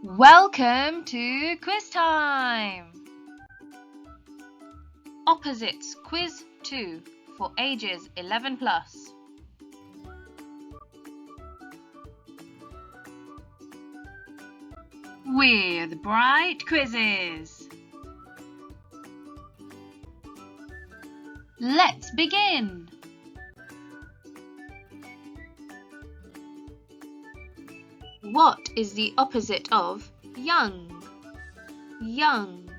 Welcome to quiz time! Opposites Quiz 2 for ages 11 plus. With bright quizzes. Let's begin! What is the opposite of young? Young.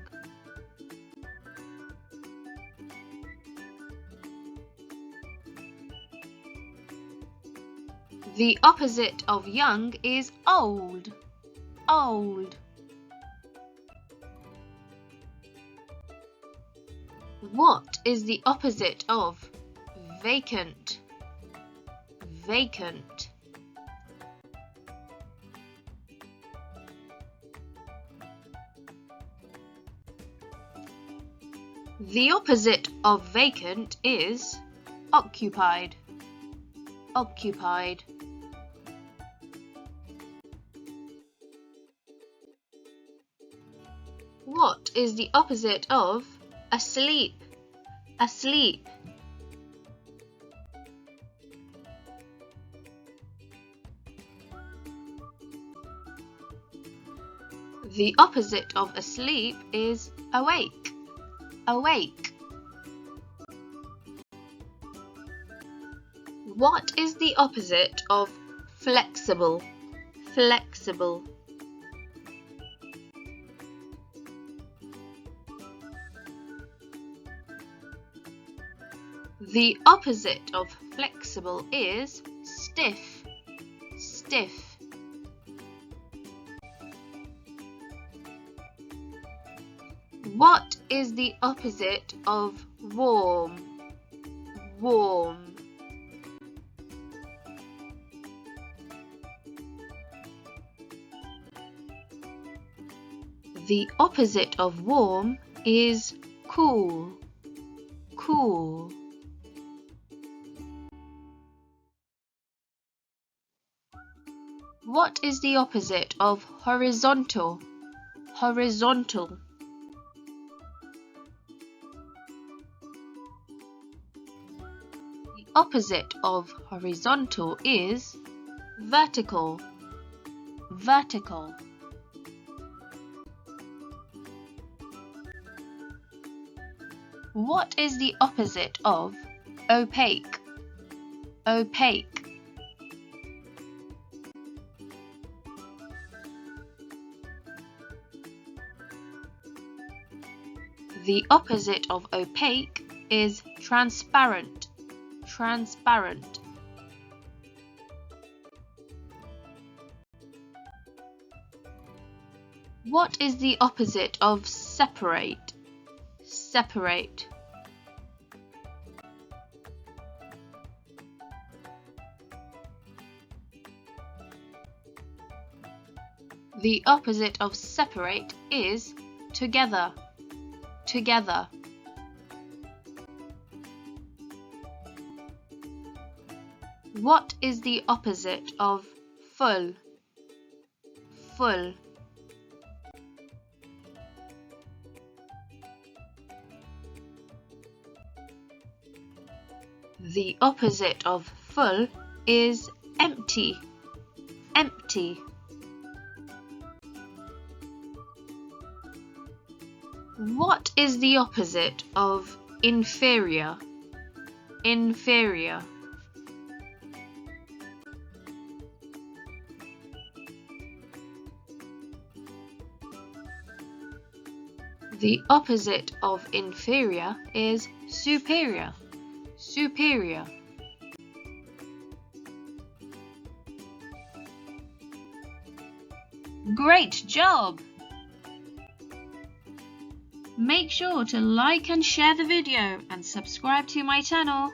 The opposite of young is old. Old. What is the opposite of vacant? Vacant. The opposite of vacant is occupied. Occupied. What is the opposite of asleep? Asleep. The opposite of asleep is awake. Awake. What is the opposite of flexible? Flexible. The opposite of flexible is stiff. Stiff. What is the opposite of warm? Warm. The opposite of warm is cool. Cool. What is the opposite of horizontal? Horizontal. The opposite of horizontal is vertical. Vertical. What is the opposite of opaque? Opaque. The opposite of opaque is transparent. Transparent. What is the opposite of separate? Separate. The opposite of separate is together. Together. What is the opposite of full? Full. The opposite of full is empty. Empty. What is the opposite of inferior? Inferior. The opposite of inferior is superior. Superior. Great job! Make sure to like and share the video and subscribe to my channel.